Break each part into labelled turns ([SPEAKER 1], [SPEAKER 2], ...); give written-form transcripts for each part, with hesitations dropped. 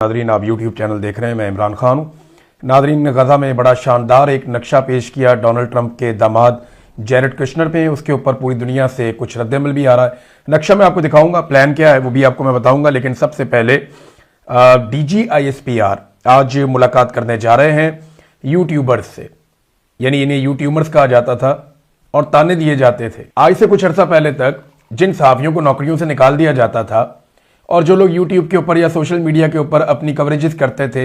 [SPEAKER 1] Nadreen, आप YouTube channel देख रहे हैं। मैं इमरान खान हूँ। नादरीन, गजा में बड़ा शानदार एक नक्शा पेश किया डोनाल्ड ट्रंप के दामाद जैरेड कुशनर पे। उसके ऊपर पूरी दुनिया से कुछ रद्दमल भी आ रहा है। नक्शा मैं आपको दिखाऊंगा, प्लान क्या है वो भी आपको मैं बताऊंगा। लेकिन सबसे पहले DGISPR आज मुलाकात करने जा रहे हैं यूट्यूबर्स से। यानी इन्हें यूट्यूबर्स कहा जाता था और ताने दिए जाते थे। आज से कुछ अर्सा पहले तक जिन सहाफियों को नौकरियों से निकाल दिया जाता था और जो लोग यूट्यूब के ऊपर या सोशल मीडिया के ऊपर अपनी कवरेजेस करते थे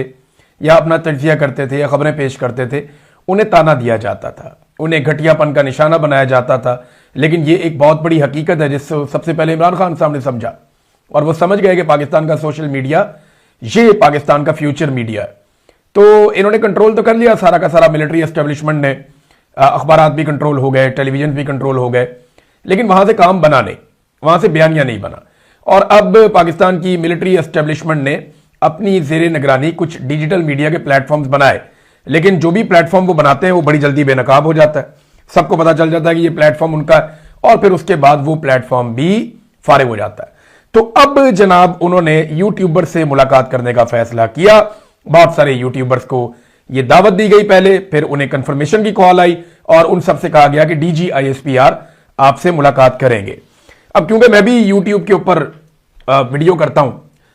[SPEAKER 1] या अपना तजिया करते थे या खबरें पेश करते थे, उन्हें ताना दिया जाता था, उन्हें घटियापन का निशाना बनाया जाता था। लेकिन ये एक बहुत बड़ी हकीकत है जिससे सबसे पहले इमरान खान साहब ने समझा और वो समझ गए कि पाकिस्तान का सोशल मीडिया ये पाकिस्तान का फ्यूचर मीडिया है। तो इन्होंने कंट्रोल तो कर लिया सारा का सारा। मिलिट्री एस्टेब्लिशमेंट ने, अखबारात भी कंट्रोल हो गए, टेलीविजन भी कंट्रोल हो गए, लेकिन वहां से काम बना नहीं, वहां से बयानिया नहीं बना। और अब पाकिस्तान की मिलिट्री एस्टेब्लिशमेंट ने अपनी जेर निगरानी कुछ डिजिटल मीडिया के प्लेटफॉर्म्स बनाए, लेकिन जो भी प्लेटफॉर्म वो बनाते हैं वो बड़ी जल्दी बेनकाब हो जाता है। सबको पता चल जाता है कि ये प्लेटफॉर्म उनका है और फिर उसके बाद वो प्लेटफॉर्म भी फारिग हो जाता है। तो अब जनाब उन्होंने यूट्यूबर से मुलाकात करने का फैसला किया। बहुत सारे यूट्यूबर्स को ये दावत दी गई पहले, फिर उन्हें कंफर्मेशन की कॉल आई और उन सबसे कहा गया कि DGISPR आपसे मुलाकात करेंगे। अब क्योंकि मैं भी यूट्यूब के ऊपर वीडियो करता हूं,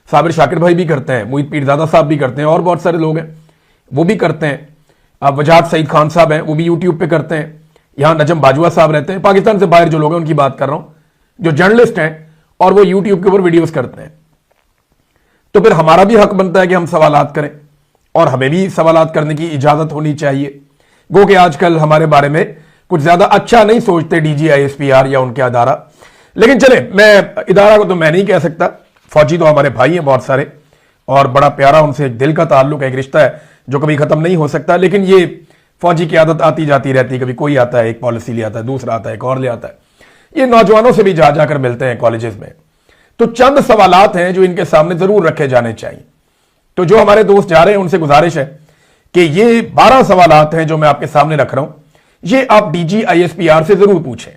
[SPEAKER 1] साबिर शाकिर भाई भी करते हैं, मोहित पीरजादा साहब भी करते हैं और बहुत सारे लोग हैं वो भी करते हैं। अब वजाहत सईद खान साहब हैं वो भी यूट्यूब पे करते हैं। यहां नजम बाजवा साहब रहते हैं, पाकिस्तान से बाहर जो लोग हैं उनकी बात कर रहा हूं, जो जर्नलिस्ट हैं और वो यूट्यूब के ऊपर वीडियोस करते हैं। तो फिर हमारा भी हक बनता है कि हम सवालात करें और हमें भी सवालात करने की इजाजत होनी चाहिए। गो कि आजकल हमारे बारे में कुछ ज्यादा अच्छा नहीं सोचते DGISPR या उनके अदारा। लेकिन चले, मैं इदारा को तो मैं नहीं कह सकता, फौजी तो हमारे भाई हैं बहुत सारे और बड़ा प्यारा उनसे एक दिल का ताल्लुक है, एक रिश्ता है जो कभी खत्म नहीं हो सकता। लेकिन ये फौजी की आदत आती जाती रहती है, कभी कोई आता है एक पॉलिसी ले आता है, दूसरा आता है एक और ले आता है। ये नौजवानों से भी जा जाकर मिलते हैं कॉलेजेस में। तो चंद सवालात हैं जो इनके सामने जरूर रखे जाने चाहिए। तो जो हमारे दोस्त जा रहे हैं उनसे गुजारिश है कि ये 12 सवालात हैं जो मैं आपके सामने रख रहा हूं, ये आप DGISPR से जरूर पूछें।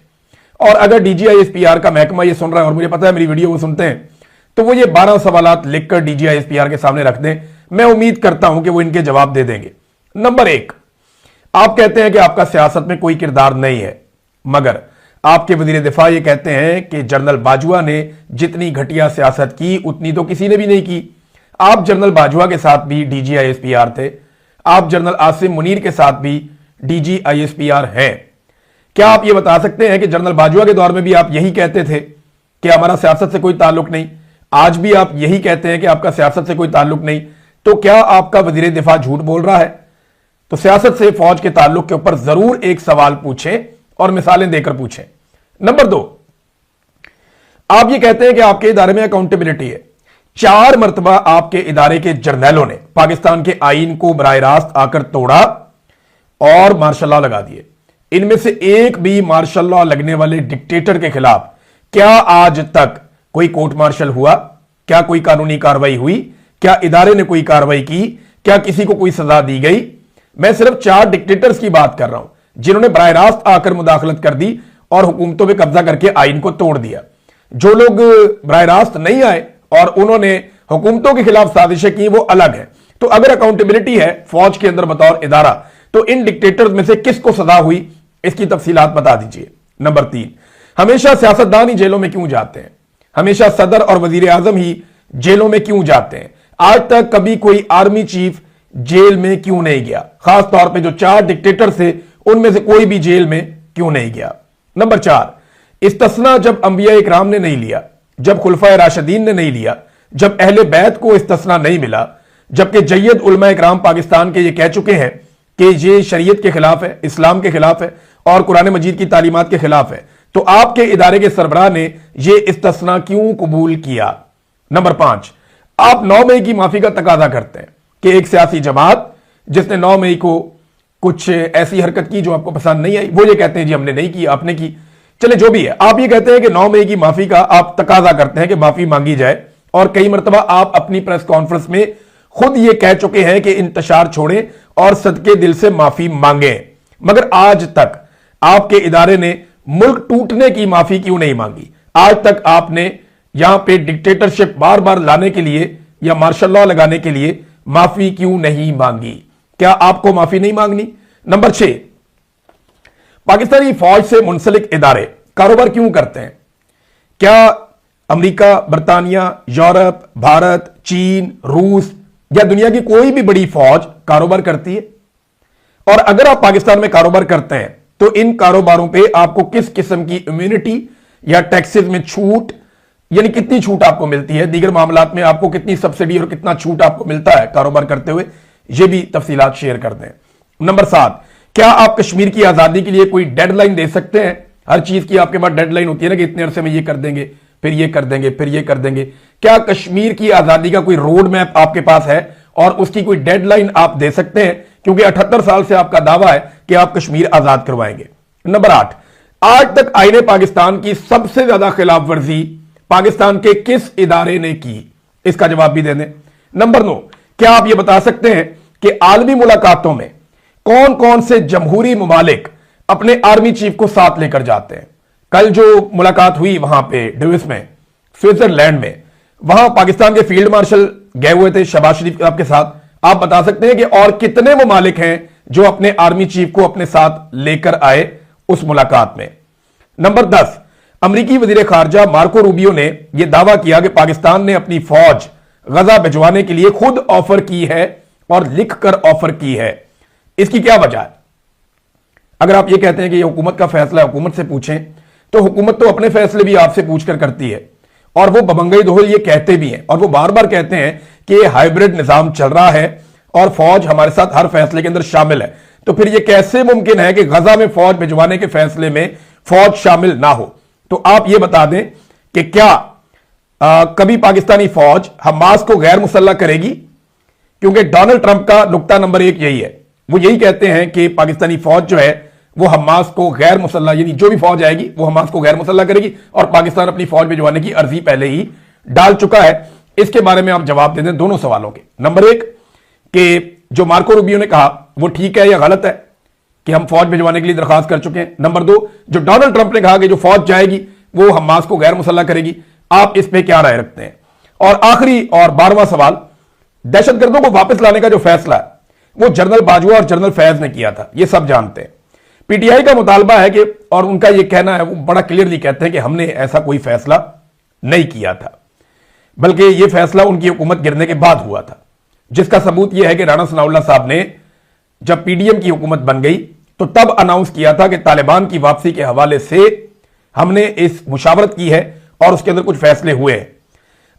[SPEAKER 1] और अगर DGISPR का महकमा ये सुन रहा है और मुझे पता है मेरी वीडियो वो सुनते हैं, तो वो ये 12 सवालात लिखकर DGISPR के सामने रख दें। मैं उम्मीद करता हूं कि वो इनके जवाब दे देंगे। नंबर 1, आप कहते हैं कि आपका सियासत में कोई किरदार नहीं है, मगर आपके वजीर दिफा ये कहते हैं कि जनरल बाजवा ने जितनी घटिया सियासत की उतनी तो किसी ने भी नहीं की। आप जनरल बाजवा के साथ भी DGISPR थे, आप जनरल आसिम मुनीर के साथ भी DGISPR हैं। क्या आप ये बता सकते हैं कि जनरल बाजवा के दौर में भी आप यही कहते थे कि हमारा सियासत से कोई ताल्लुक नहीं, आज भी आप यही कहते हैं कि आपका सियासत से कोई ताल्लुक नहीं, तो क्या आपका वजीर दिफा झूठ बोल रहा है? तो सियासत से फौज के ताल्लुक के ऊपर जरूर एक सवाल पूछें और मिसालें देकर पूछें। नंबर 2, आप ये कहते हैं कि आपके इदारे में अकाउंटेबिलिटी है। 4 मरतबा आपके इदारे के जर्नैलों ने पाकिस्तान के आईन को बराह रास्त आकर तोड़ा और मार्शल लॉ लगा दिए। इनमें से एक भी मार्शल लॉ लगने वाले डिक्टेटर के खिलाफ क्या आज तक कोई कोर्ट मार्शल हुआ? क्या कोई कानूनी कार्रवाई हुई? क्या इदारे ने कोई कार्रवाई की? क्या किसी को कोई सजा दी गई? मैं सिर्फ 4 डिक्टेटर्स की बात कर रहा हूं जिन्होंने बराह रास्त आकर मुदाखलत कर दी और हुकूमतों पे कब्जा करके आईन को तोड़ दिया। जो लोग बराह रास्त नहीं आए और उन्होंने हुकूमतों के खिलाफ साजिशें की, वो अलग है। तो अगर अकाउंटेबिलिटी है फौज के अंदर बतौर इदारा, तो इन डिक्टेटर्स में से किसको सजा हुई, इसकी तफसीलात बता दीजिए। नंबर 3, हमेशा सियासतदान ही जेलों में क्यों जाते हैं? हमेशा सदर और वजीर आजम ही जेलों में क्यों जाते हैं? आज तक कभी कोई आर्मी चीफ जेल में क्यों नहीं गया? खास तौर पे जो 4 डिक्टेटर थे उनमें से कोई भी जेल में क्यों नहीं गया? नंबर 4, इस्तिस्ना जब अंबिया इकराम ने नहीं लिया, जब खुलफाए राशिदीन ने नहीं लिया, जब अहले बैत को इस्तिस्ना नहीं मिला, जबकि जय्यद उलमा इकराम पाकिस्तान के ये कह चुके हैं कि ये शरीयत के खिलाफ है, इस्लाम के खिलाफ है और कुरान मजीद की तालीमात के खिलाफ है, तो आपके इदारे के सरबराह ने यह इस्तिस्ना क्यों कबूल किया? नंबर 5, आप 9 मई की माफी का तकाजा करते हैं कि एक सियासी जमात जिसने 9 मई को कुछ ऐसी हरकत की जो आपको पसंद नहीं आई, वो ये कहते हैं जी हमने नहीं की, आपने की। चले जो भी है, आप ये कहते हैं कि 9 मई की माफी का आप तकाजा करते हैं कि माफी मांगी जाए और कई मरतबा आप अपनी प्रेस कॉन्फ्रेंस में खुद ये कह चुके हैं कि इंतशार छोड़ें और सदके दिल से माफी मांगे। मगर आज तक आपके इदारे ने मुल्क टूटने की माफी क्यों नहीं मांगी? आज तक आपने यहां पे डिक्टेटरशिप बार बार लाने के लिए या मार्शल लॉ लगाने के लिए माफी क्यों नहीं मांगी? क्या आपको माफी नहीं मांगनी? नंबर 6, पाकिस्तानी फौज से मुंसलिक इदारे कारोबार क्यों करते हैं? क्या अमेरिका, बरतानिया, यूरोप, भारत, चीन, रूस या दुनिया की कोई भी बड़ी फौज कारोबार करती है? और अगर आप पाकिस्तान में कारोबार करते हैं तो इन कारोबारों पे आपको किस किस्म की इम्यूनिटी या टैक्सेस में छूट, यानी कितनी छूट आपको मिलती है, दीगर मामलात में आपको कितनी सब्सिडी और कितना छूट आपको मिलता है कारोबार करते हुए, ये भी तफसीलात शेयर करते हैं। नंबर 7, क्या आप कश्मीर की आजादी के लिए कोई डेडलाइन दे सकते हैं? हर चीज की आपके पास डेडलाइन होती है ना कि इतने अरसे में ये कर देंगे, फिर ये कर देंगे, फिर ये कर देंगे। क्या कश्मीर की आजादी का कोई रोड मैप आपके पास है और उसकी कोई डेडलाइन आप दे सकते हैं? क्योंकि 78 साल से आपका दावा है कि आप कश्मीर आजाद करवाएंगे। नंबर 8, आज तक आईने पाकिस्तान की सबसे ज्यादा खिलाफ वर्जी पाकिस्तान के किस इदारे ने की? इसका जवाब भी दे दें। नंबर 9, क्या आप यह बता सकते हैं कि आलमी मुलाकातों में कौन कौन से जमहूरी ममालिक अपने आर्मी चीफ को साथ लेकर जाते हैं? कल जो मुलाकात हुई वहां पे डेविस में, स्विट्जरलैंड में, वहां पाकिस्तान के फील्ड मार्शल गए हुए थे शहबाज शरीफ साहब के साथ। आप बता सकते हैं कि और कितने ममालिक हैं जो अपने आर्मी चीफ को अपने साथ लेकर आए उस मुलाकात में? नंबर 10, अमरीकी वजीर खारजा मार्को रूबियो ने यह दावा किया कि पाकिस्तान ने अपनी फौज गजा भिजवाने के लिए खुद ऑफर की है और लिखकर ऑफर की है। इसकी क्या वजह है? अगर आप यह कहते हैं कि यह हुकूमत का फैसला है, हुकूमत से पूछें, तो हुकूमत तो अपने फैसले भी आपसे पूछकर करती है। और वो बबंगई दोहल ये कहते भी हैं और वो बार बार कहते हैं कि ये हाइब्रिड निजाम चल रहा है और फौज हमारे साथ हर फैसले के अंदर शामिल है। तो फिर ये कैसे मुमकिन है कि गजा में फौज भिजवाने के फैसले में फौज शामिल ना हो? तो आप ये बता दें कि क्या कभी पाकिस्तानी फौज हमास को गैर मुसल्ला करेगी? क्योंकि डोनाल्ड ट्रंप का नुक्ता नंबर 1 यही है। वो यही कहते हैं कि पाकिस्तानी फौज जो है वो हमास को गैर मुसल्ला, यानी जो भी फौज आएगी वो हमास को गैर मुसल्ला करेगी और पाकिस्तान अपनी फौज भिजवाने की अर्जी पहले ही डाल चुका है। इसके बारे में आप जवाब दे दें दोनों सवालों के। नंबर 1, कि जो मार्को रूबियो ने कहा वो ठीक है या गलत है कि हम फौज भिजवाने के लिए दरखास्त कर चुके हैं। नंबर 2, जो डोनाल्ड ट्रंप ने कहा कि जो फौज जाएगी वो हमास को गैर मुसल्ला करेगी, आप इस पे क्या राय रखते हैं? और आखिरी और 12वां सवाल, दहशतगर्दों को वापस लाने का जो फैसला है वो जनरल बाजवा और जनरल फैज ने किया था, ये सब जानते हैं। पीटीआई का मुतालबा है कि, और उनका यह कहना है, वो बड़ा क्लियरली कहते हैं कि हमने ऐसा कोई फैसला नहीं किया था, बल्कि यह फैसला उनकी हुकूमत गिरने के बाद हुआ था। जिसका सबूत यह है कि राणा सनाउल्लाह साहब ने जब पीडीएम की हुकूमत बन गई तो तब अनाउंस किया था कि तालिबान की वापसी के हवाले से हमने इस मुशावरत की है और उसके अंदर कुछ फैसले हुए हैं।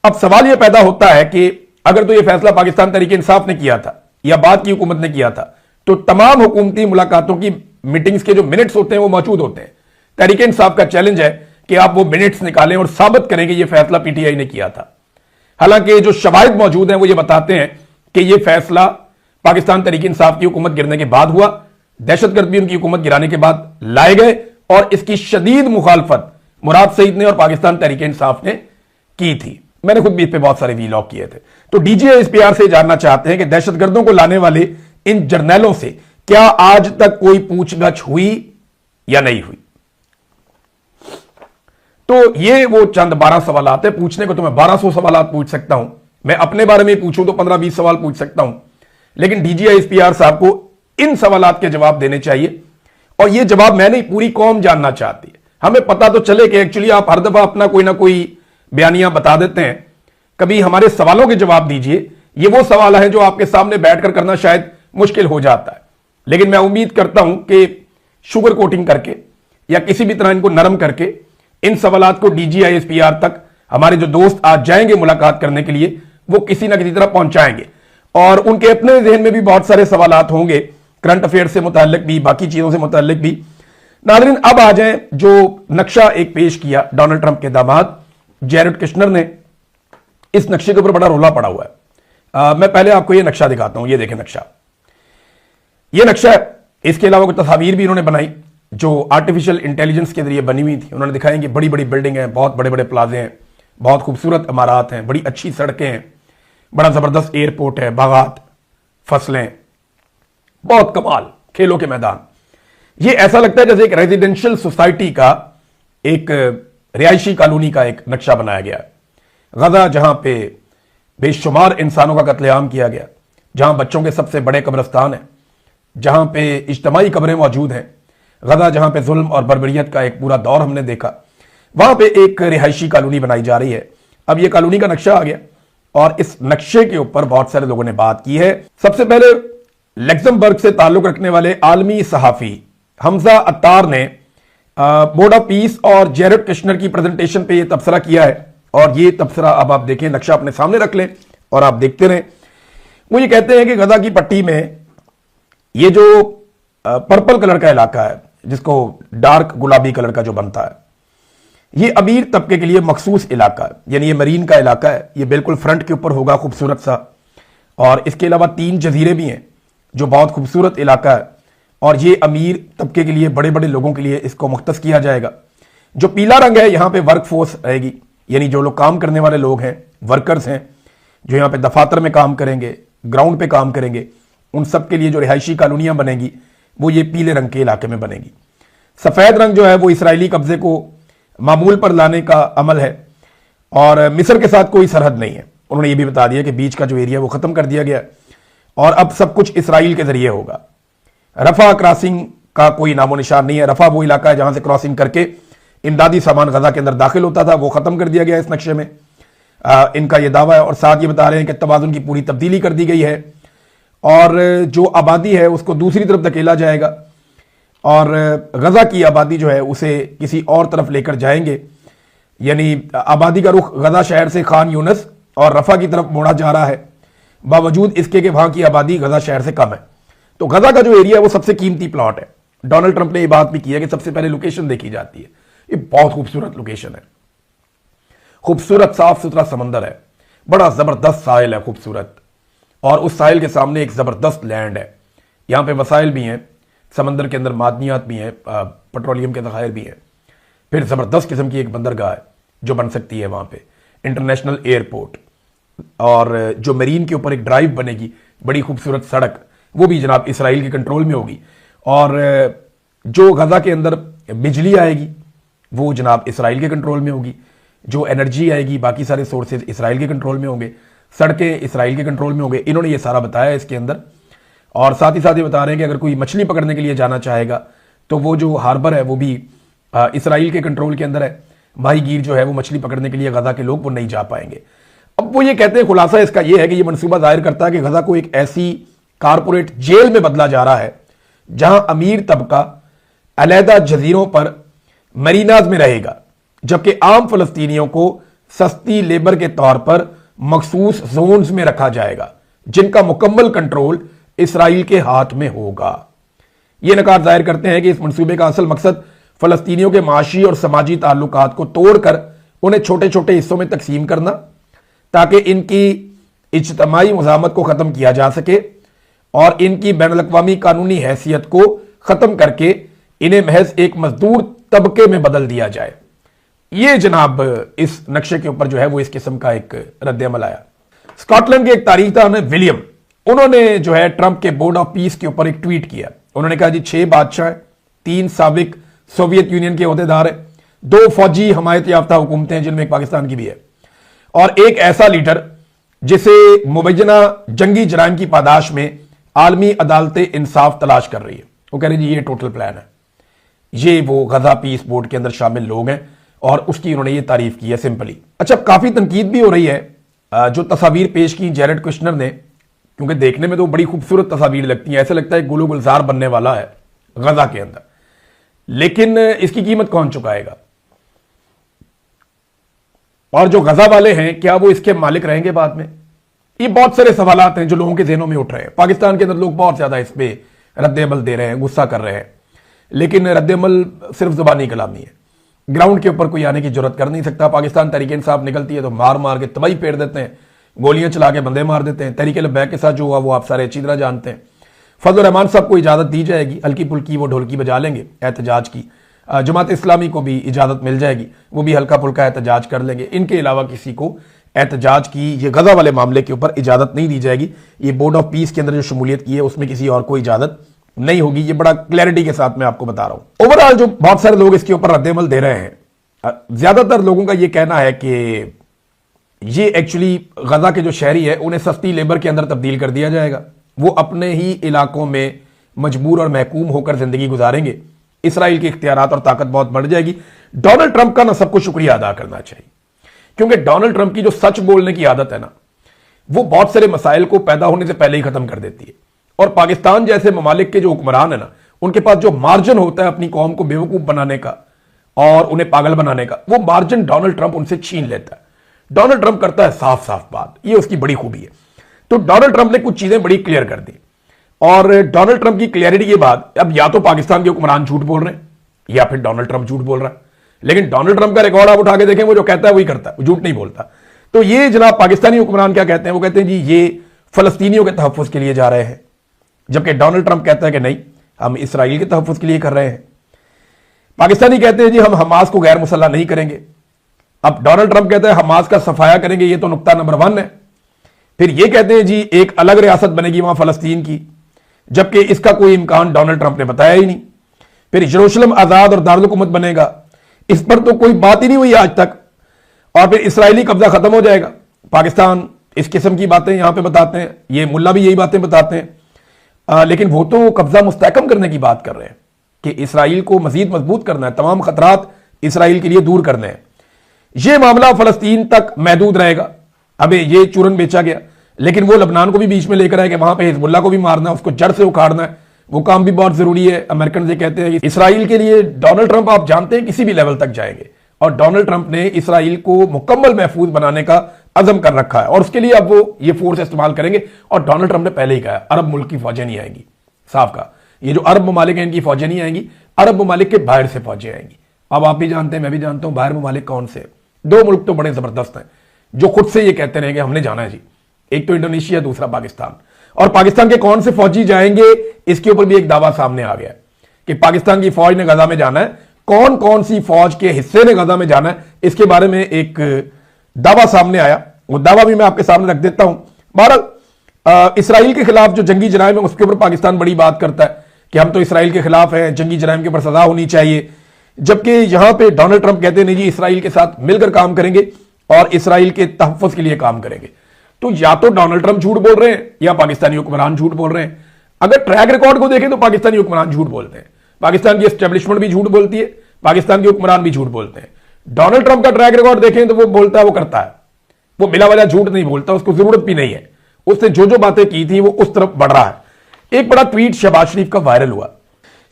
[SPEAKER 1] अब सवाल यह पैदा होता है कि अगर तो यह फैसला पाकिस्तान तहरीक इंसाफ ने किया था या बाद की हुकूमत ने किया था, तो तमाम हुकूमती मुलाकातों की मीटिंग्स के जो मिनट्स होते हैं वो मौजूद होते हैं। तहरीक इंसाफ का चैलेंज है कि आप वो मिनट्स निकालें और साबित करें कि यह फैसला पीटीआई ने किया था। हालांकि जो शवाहिद मौजूद हैं वो ये बताते हैं कि यह फैसला पाकिस्तान तहरीक इंसाफ की हुकूमत गिरने के बाद हुआ, दहशतगर्द भी उनकी हुकूमत गिराने के बाद लाए गए और इसकी शदीद मुखालफत मुराद सईद ने और पाकिस्तान तहरीक इंसाफ ने की थी। मैंने खुद भी इस पे बहुत सारे वीलॉग किए थे। तो डीजीआईएसपीआर से जानना चाहते हैं कि दहशतगर्दों को लाने वाले इन जर्नैलों से क्या आज तक कोई पूछगछ हुई या नहीं हुई? तो ये वो चंद 12 सवाल आते हैं। पूछने को तो मैं 1200 सवाल पूछ सकता हूं, मैं अपने बारे में पूछूं तो 15-20 सवाल पूछ सकता हूं, लेकिन डीजीआईएसपीआर साहब को इन सवालात के जवाब देने चाहिए। और ये जवाब मैं नहीं, पूरी कौम जानना चाहती है। हमें पता तो चले कि एक्चुअली आप हर दफा अपना कोई ना कोई बयानियां बता देते हैं, कभी हमारे सवालों के जवाब दीजिए। ये वो सवाल है जो आपके सामने बैठकर करना शायद मुश्किल हो जाता है, लेकिन मैं उम्मीद करता हूं कि शुगर कोटिंग करके या किसी भी तरह इनको नरम करके इन सवालात को डीजीआईएसपीआर तक हमारे जो दोस्त आज जाएंगे मुलाकात करने के लिए वो किसी ना किसी तरह पहुंचाएंगे। और उनके अपने जहन में भी बहुत सारे सवालात होंगे, करंट अफेयर से मुताल्लिक भी, बाकी चीजों से मुताल्लिक भी। नाज़रीन, अब आ जाएं जो नक्शा एक पेश किया डोनाल्ड ट्रंप के दामाद जैरेड कुशनर ने। इस नक्शे के ऊपर बड़ा रोला पड़ा हुआ है। मैं पहले आपको ये नक्शा दिखाता हूं। ये देखें नक्शा, ये नक्शा है। इसके अलावा कुछ तस्वीर भी इन्होंने बनाई जो आर्टिफिशियल इंटेलिजेंस के जरिए बनी हुई थी। उन्होंने दिखाई कि बड़ी बड़ी बिल्डिंग है, बहुत बड़े बड़े प्लाजे हैं, बहुत खूबसूरत इमारात हैं, बड़ी अच्छी सड़कें हैं, बड़ा जबरदस्त एयरपोर्ट है, बागात, फसलें, बहुत कमाल, खेलों के मैदान। ये ऐसा लगता है जैसे एक रेजिडेंशियल सोसाइटी का, एक रिहायशी कॉलोनी का एक नक्शा बनाया गया है। गजा जहां पे बेशुमार इंसानों का कत्लेआम किया गया, जहां बच्चों के सबसे बड़े कब्रिस्तान हैं, जहां पे इज्तमाई कब्रें मौजूद हैं। गजा जहां पे जुल्म और बर्बरियत का एक पूरा दौर हमने देखा, वहां पे एक रिहायशी कॉलोनी बनाई जा रही है। अब यह कॉलोनी का नक्शा आ गया और इस नक्शे के ऊपर बहुत सारे लोगों ने बात की है। सबसे पहले लग्जमबर्ग से ताल्लुक रखने वाले आलमी सहाफी हमजा अत्तार ने बोर्ड ऑफ पीस और जेरेड कुश्नर की प्रेजेंटेशन पे यह तबसरा किया है। और ये तबसरा अब आप देखें, नक्शा अपने सामने रख लें और आप देखते रहें। वो ये कहते हैं कि गजा की पट्टी में ये जो पर्पल कलर का इलाका है, जिसको डार्क गुलाबी कलर का जो बनता है, ये अमीर तबके के लिए मखसूस इलाका है, यानी ये मरीन का इलाका है। ये बिल्कुल फ्रंट के ऊपर होगा, खूबसूरत सा। और इसके अलावा 3 जजीरे भी हैं जो बहुत खूबसूरत इलाका है। और ये अमीर तबके के लिए, बड़े बड़े लोगों के लिए इसको मुख्तस किया जाएगा। जो पीला रंग है, यहां पे वर्क फोर्स रहेगी, यानी जो लोग काम करने वाले लोग हैं, वर्कर्स हैं, जो यहां पे दफातर में काम करेंगे, ग्राउंड पे काम करेंगे, उन सब के लिए जो रिहायशी कॉलोनियां बनेंगी वो ये पीले रंग के इलाके में बनेगी। सफेद रंग जो है वो इसराइली कब्जे को मामूल पर लाने का अमल है। और मिस्र के साथ कोई सरहद नहीं है। उन्होंने ये भी बता दिया कि बीच का जो एरिया वो खत्म कर दिया गया और अब सब कुछ इसराइल के जरिए होगा। रफा क्रॉसिंग का कोई नामो निशान नहीं है। रफा वो इलाका है जहां से क्रॉसिंग करके इमदादी सामान गजा के अंदर दाखिल होता था, वो खत्म कर दिया गया इस नक्शे में। इनका यह दावा है। और साथ ये बता रहे हैं कि तवाज़ुन की पूरी तब्दीली कर दी गई है और जो आबादी है उसको दूसरी तरफ धकेला जाएगा और गजा की आबादी जो है उसे किसी और तरफ लेकर जाएंगे। यानी आबादी का रुख गजा शहर से खान यूनस और रफा की तरफ मोड़ा जा रहा है, बावजूद इसके कि वहां की आबादी गजा शहर से कम है। तो गजा का जो एरिया है वो सबसे कीमती प्लॉट है। डोनाल्ड ट्रंप ने यह बात भी की है कि सबसे पहले लोकेशन देखी जाती है। ये बहुत खूबसूरत लोकेशन है, खूबसूरत साफ सुथरा समंदर है, बड़ा जबरदस्त साहिल है, खूबसूरत। और उस साहिल के सामने एक जबरदस्त लैंड है। यहां पे वसाइल भी हैं, समंदर के अंदर मादनियात भी हैं, पेट्रोलियम के ज़खायर भी हैं। फिर जबरदस्त किस्म की एक बंदरगाह है जो बन सकती है वहां पे, इंटरनेशनल एयरपोर्ट। और जो मरीन के ऊपर एक ड्राइव बनेगी, बड़ी खूबसूरत सड़क, वो भी जनाब इसराइल के कंट्रोल में होगी। और जो गजा के अंदर बिजली आएगी वो जनाब इसराइल के कंट्रोल में होगी। जो एनर्जी आएगी, बाकी सारे सोर्सेज इसराइल के कंट्रोल में होंगे, सड़कें इसराइल के कंट्रोल में होंगे। इन्होंने ये सारा बताया इसके अंदर। और साथ ही साथ ये बता रहे हैं कि अगर कोई मछली पकड़ने के लिए जाना चाहेगा तो वो जो हार्बर है वो भी इसराइल के कंट्रोल के अंदर है। माहीगीर जो है वो मछली पकड़ने के लिए गजा के लोग वो नहीं जा पाएंगे। अब वो ये कहते हैं, खुलासा इसका ये है कि ये मनसूबा जाहिर करता है कि गजा को एक ऐसी कारपोरेट जेल में बदला जा रहा है जहां अमीर तबका अलहदा जजीरों पर मरीनाज में रहेगा, जबकि आम फलस्तीनियों को सस्ती लेबर के तौर पर मखसूस जोन्स में रखा जाएगा जिनका मुकम्मल कंट्रोल इसराइल के हाथ में होगा। यह नकार जाहिर करते हैं कि इस मंसूबे का असल मकसद फलस्तीनियों के माशी और समाजी ताल्लुकात को तोड़कर उन्हें छोटे छोटे हिस्सों में तकसीम करना, ताकि इनकी इज्तमाई मुज़ामत को ख़त्म किया जा सके और इनकी बैनुल-अक़वामी कानूनी हैसियत को ख़त्म करके इन्हें महज एक मजदूर तबके में बदल दिया जाए। ये जनाब इस नक्शे के ऊपर जो है वो इस किस्म का एक रद्द-ए-अमल आया। स्कॉटलैंड के एक तारीखदान विलियम, उन्होंने जो है ट्रंप के बोर्ड ऑफ पीस के ऊपर एक ट्वीट किया। उन्होंने कहा जी 6 बादशाह, 3 साबिक सोवियत यूनियन के अहदेदार है, 2 फौजी हमायत याफ्ता हुकूमतें जिनमें एक पाकिस्तान की भी है, और एक ऐसा लीडर जिसे मुबैना जंगी जराइम की पादाश में आलमी अदालतें इंसाफ तलाश कर रही है। वो कह रहे जी ये टोटल प्लान है। ये वो गजा पीस बोर्ड के अंदर शामिल लोग हैं और उसकी उन्होंने ये तारीफ की है सिंपली। अच्छा, काफी तनकीद भी हो रही है जो तस्वीर पेश की जेरेड कुश्नर ने, क्योंकि देखने में तो बड़ी खूबसूरत तस्वीर लगती है, ऐसा लगता है गुलो गुलजार बनने वाला है गजा के अंदर, लेकिन इसकी कीमत कौन चुकाएगा? और जो गजा वाले हैं क्या वो इसके मालिक रहेंगे बाद में? ये बहुत सारे सवालात हैं जो लोगों के ज़हनों में उठ रहे हैं। पाकिस्तान के अंदर लोग बहुत ज्यादा इस पे रद्द-ए-अमल दे रहे हैं, गुस्सा कर रहे हैं, लेकिन रद्द-ए-अमल सिर्फ जुबानी कलामी है। ग्राउंड के ऊपर कोई आने की जरूरत कर नहीं सकता। पाकिस्तान तहरीक इंसाफ निकलती है तो मार मार के तबाही फेर देते हैं, गोलियां चला के बंदे मार देते हैं। तहरीक लब्बैक के साथ जो हुआ वो आप सारे अच्छी तरह जानते हैं। फजल रहमान साहब को इजाजत दी जाएगी, हल्की फुल्की वो ढोलकी बजा लेंगे एहतजाज की। जमात इस्लामी को भी इजाजत मिल जाएगी, वो भी हल्का फुल्का एहतजाज कर लेंगे। इनके अलावा किसी को एहतजाज की ये गजा वाले मामले के ऊपर इजाजत नहीं दी जाएगी। ये बोर्ड ऑफ पीस के अंदर जो शमूलियत की है उसमें किसी और को इजाजत नहीं होगी। ये बड़ा क्लैरिटी के साथ मैं आपको बता रहा हूं। ओवरऑल जो बहुत सारे लोग इसके ऊपर रद्द-ए-अमल दे रहे हैं, ज्यादातर लोगों का यह कहना है कि ये एक्चुअली गजा के जो शहरी है उन्हें सस्ती लेबर के अंदर तब्दील कर दिया जाएगा, वो अपने ही इलाकों में मजबूर और महकूम होकर जिंदगी गुजारेंगे, इसराइल की इख्तियारात और ताकत बहुत बढ़ जाएगी। डोनाल्ड ट्रंप का ना सबको शुक्रिया अदा करना चाहिए, क्योंकि डोनाल्ड ट्रंप की जो सच बोलने की आदत है ना, वो बहुत सारे मसाइल को पैदा होने से पहले ही खत्म कर देती है। और पाकिस्तान जैसे ममालिक के जो हुक्मरान है ना, उनके पास जो मार्जिन होता है अपनी कौम को बेवकूफ बनाने का और उन्हें पागल बनाने का, वो मार्जिन डोनाल्ड ट्रंप उनसे छीन लेता है। डोनाल्ड ट्रंप करता है साफ साफ बात, ये उसकी बड़ी खूबी है। तो डोनाल्ड ट्रंप ने कुछ चीजें बड़ी क्लियर कर दी, और डोनाल्ड ट्रंप की क्लियरिटी के बाद अब या तो पाकिस्तान के हुक्मरान झूठ बोल रहे हैं या फिर डोनाल्ड ट्रंप झूठ बोल रहा है। लेकिन डोनाल्ड ट्रंप का रिकॉर्ड आप उठा के देखें, वो जो कहता है वही करता है, वो झूठ नहीं बोलता। तो ये जनाब पाकिस्तानी हुक्मरान क्या कहते हैं, वो कहते हैं जी ये फलस्तीनियों के तहफ़्फ़ुज़ के लिए जा रहे हैं, जबकि डोनाल्ड ट्रंप कहता है कि नहीं, हम इसराइल के तहफ़्फ़ुज़ के लिए कर रहे हैं। पाकिस्तानी कहते हैं जी हम हमास को गैर मुसल्लह नहीं करेंगे। अब डोनाल्ड ट्रंप कहता है हमास का सफाया करेंगे, ये तो नुक्ता नंबर 1 है। फिर ये कहते हैं जी एक अलग रियासत बनेगी वहां फलस्तीन की, जबकि इसका कोई इम्कान डोनाल्ड ट्रंप ने बताया ही नहीं। फिर यरूशलेम आजाद और दारुल हुकूमत बनेगा, इस पर तो कोई बात ही नहीं हुई आज तक। और फिर इसराइली कब्जा खत्म हो जाएगा। पाकिस्तान इस किस्म की बातें यहां पे बताते हैं, ये मुल्ला भी यही बातें बताते हैं, लेकिन वो तो कब्जा मुस्तहकम करने की बात कर रहे हैं कि इसराइल को मजीद मजबूत करना है, तमाम खतरात इसराइल के लिए दूर करने हैं। ये मामला फलस्तीन तक महदूद रहेगा। अबे ये चूरन बेचा गया, लेकिन वो लबनान को भी बीच में लेकर आए कि वहां पे हिजबुल्लाह को भी मारना है, उसको जड़ से उखाड़ना है, वो काम भी बहुत जरूरी है। अमेरिकन ये कहते हैं कि इसराइल के लिए डोनाल्ड ट्रंप आप जानते हैं किसी भी लेवल तक जाएंगे, और डोनाल्ड ट्रंप ने इसराइल को मुकम्मल महफूज बनाने का अज़म कर रखा है, और उसके लिए अब वो ये फोर्स इस्तेमाल करेंगे। और डोनाल्ड ट्रंप ने पहले ही कहा अरब मुल्क की फौजें नहीं आएंगी, साफ कहा, ये जो अरब ममालिक हैं इनकी फौजें नहीं आएंगी, अरब ममालिक के बाहर से फौजें आएंगी। अब आप भी जानते हैं, मैं भी जानता हूं, बाहर ममालिक कौन से, 2 मुल्क तो बड़े जबरदस्त हैं जो खुद से ये कहते रहे कि हमने जाना है जी, एक तो इंडोनेशिया, दूसरा पाकिस्तान। और पाकिस्तान के कौन से फौजी जाएंगे इसके ऊपर भी एक दावा सामने आ गया कि पाकिस्तान की फौज ने गजा में जाना है। कौन कौन सी फौज के हिस्से ने गजा में जाना है, इसके बारे में एक दावा सामने आया, वो दावा भी मैं आपके सामने रख देता हूं। बहरहाल इसराइल के खिलाफ जो जंगी जराइम है उसके ऊपर पाकिस्तान बड़ी बात करता है कि हम तो इसराइल के खिलाफ हैं, जंगी जराइम के ऊपर सजा होनी चाहिए, जबकि यहां पे डोनाल्ड ट्रंप कहते नहीं जी इसराइल के साथ मिलकर काम करेंगे और इसराइल के तहफ़्फ़ुज़ के लिए काम करेंगे। तो या तो डोनाल्ड ट्रंप झूठ बोल रहे हैं या पाकिस्तानी हुक्मरान झूठ बोल रहे हैं। अगर ट्रैक रिकॉर्ड को देखें तो पाकिस्तानी हुक्मरान झूठ बोलते हैं, पाकिस्तान की एस्टेब्लिशमेंट भी झूठ बोलती है, पाकिस्तान के हुक्मरान भी झूठ बोलते हैं। डोनाल्ड ट्रंप का ट्रैक रिकॉर्ड देखें तो वो बोलता है, वो करता है, वो बिला वजह झूठ नहीं बोलता, उसको जरूरत भी नहीं है, उसने जो जो बातें की थी वो उस तरफ बढ़ रहा है। एक बड़ा ट्वीट शहबाज शरीफ का वायरल हुआ।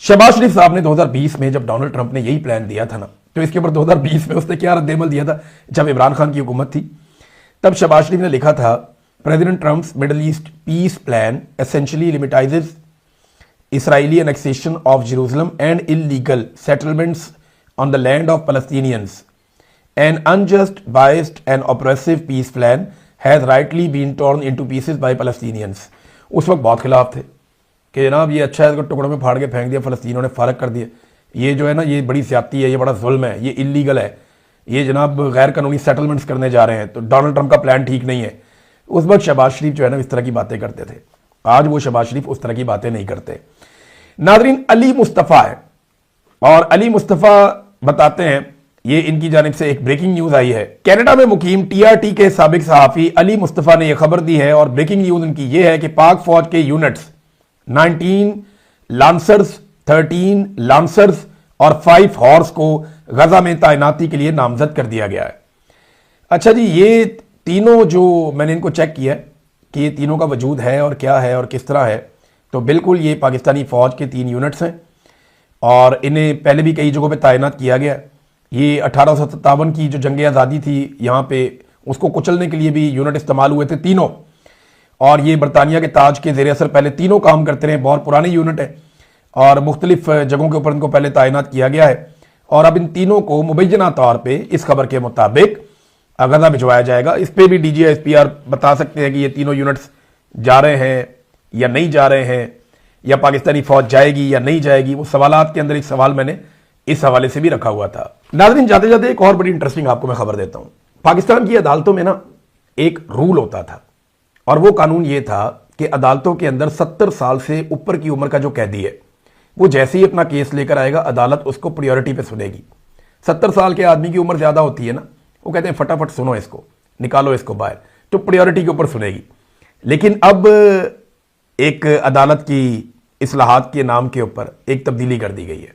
[SPEAKER 1] शहबाज शरीफ साहब ने 2020 में जब डोनाल्ड ट्रंप ने यही प्लान दिया था ना, तो इसके ऊपर 2020 में उसने क्या रद्देमल दिया था जब इमरान खान की हुकूमत थी, तब शहबाज शरीफ ने लिखा था president Trump's Middle East peace plan essentially legitimises Israeli annexation of Jerusalem and illegal settlements on the land of Palestinians. An unjust, biased and oppressive peace plan has rightly been torn into pieces by Palestinians. उस वक्त बहुत खिलाफ थे कि जनाब ये अच्छा है, इसको टुकड़ों में फाड़ के फेंक दिया, फलस्तीनों ने फारग कर दिया, ये जो है ना ये बड़ी ज्यादती है, ये बड़ा जुल्म है, ये इलीगल है, ये जनाब गैर कानूनी सेटलमेंट्स करने जा रहे हैं, तो डोनाल्ड ट्रंप का प्लान ठीक नहीं है। उस वक्त शहबाज शरीफ जो है ना इस तरह की बातें करते थे। आज वो शहबाज शरीफ उस तरह की बातें नहीं करते। नाजरीन, अली मुस्तफ़ा है, और अली मुस्तफ़ा बताते हैं, ये इनकी जानिब से एक ब्रेकिंग न्यूज आई है। कनाडा में मुकीम टीआरटी के साबिक सहाफ़ी अली मुस्तफ़ा ने यह खबर दी है, और ब्रेकिंग न्यूज उनकी यह है कि पाक फौज के यूनिट्स 19 लांसर्स, 13 लांसर्स और 5 हॉर्स को गजा में तैनाती के लिए नामजद कर दिया गया है। अच्छा जी, ये तीनों जो मैंने इनको चेक किया कि ये तीनों का वजूद है और क्या है और किस तरह है, तो बिल्कुल ये पाकिस्तानी फ़ौज के 3 यूनिट्स हैं, और इन्हें पहले भी कई जगहों पे तैनात किया गया। ये 1857 की जो जंग आज़ादी थी यहाँ पे, उसको कुचलने के लिए भी यूनिट इस्तेमाल हुए थे तीनों, और ये बरतानिया के ताज के ज़ेर असर पहले तीनों काम करते रहे। बहुत पुराने यूनिट है और मुख्तलिफ जगहों के ऊपर इनको पहले तैनात किया गया है, और अब इन तीनों को मुबैना तौर पर इस खबर के मुताबिक गजा भिजवाया जाएगा। इस पर भी DGSPR बता सकते हैं कि ये तीनों यूनिट्स जा रहे हैं या नहीं जा रहे हैं, या पाकिस्तानी फौज जाएगी या नहीं जाएगी। वो सवालात के अंदर एक सवाल मैंने इस हवाले से भी रखा हुआ था। नाज़रीन, जाते जाते एक और बड़ी इंटरेस्टिंग आपको मैं खबर देता हूं। पाकिस्तान की अदालतों में ना एक रूल होता था, और वो कानून ये था कि अदालतों के अंदर 70 साल से ऊपर की उम्र का जो कैदी है, वो जैसे ही अपना केस लेकर आएगा अदालत उसको प्रायोरिटी पे सुनेगी। 70 साल के आदमी की उम्र ज्यादा होती है ना, वो कहते हैं फटाफट सुनो इसको, निकालो इसको बाहर, तो प्रायोरिटी के ऊपर सुनेगी। लेकिन अब एक अदालत की इस्लाहात के नाम के ऊपर एक तब्दीली कर दी गई है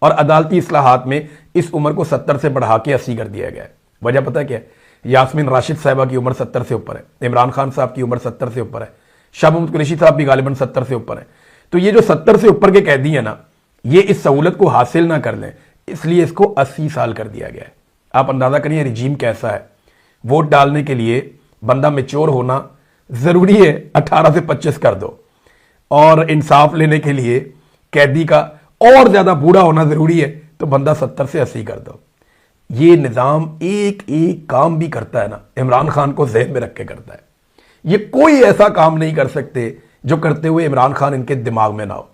[SPEAKER 1] और अदालती इस्लाहात में इस उम्र को 70 से बढ़ा के 80 कर दिया गया है। वजह पता है क्या है? यास्मीन राशिद साहिबा की उम्र 70 से ऊपर है, इमरान खान साहब की उम्र 70 से ऊपर है, शाह महमूद कुरैशी साहब भी गालिबन 70 से ऊपर है। तो ये जो 70 से ऊपर के कैदी है ना, ये इस सहूलत को हासिल ना कर लें, इसलिए इसको 80 साल कर दिया गया है। आप अंदाजा करिए रिजीम कैसा है। वोट डालने के लिए बंदा मेच्योर होना जरूरी है, 18 से 25 कर दो, और इंसाफ लेने के लिए कैदी का और ज्यादा बूढ़ा होना जरूरी है, तो बंदा 70 से 80 कर दो। ये निजाम एक एक काम भी करता है ना, इमरान खान को ज़हन में रख के करता है। ये कोई ऐसा काम नहीं कर सकते जो करते हुए इमरान खान इनके दिमाग में ना हो।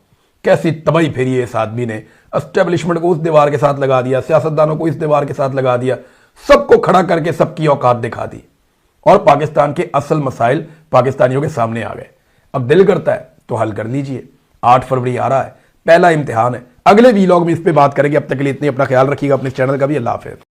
[SPEAKER 1] कैसी तबाही फेरी है इस आदमी ने, एस्टेब्लिशमेंट को उस दीवार के साथ लगा दिया, सियासतदानों को इस दीवार के साथ लगा दिया, सबको खड़ा करके सबकी औकात दिखा दी, और पाकिस्तान के असल मसाइल पाकिस्तानियों के सामने आ गए। अब दिल करता है तो हल कर लीजिए। 8 फरवरी आ रहा है, पहला इम्तिहान है। अगले वीलॉग में इस पे बात करेंगे। अब तक के लिए इतनी, अपना ख्याल रखिएगा, अपने चैनल का भी। अल्लाह हाफिज़।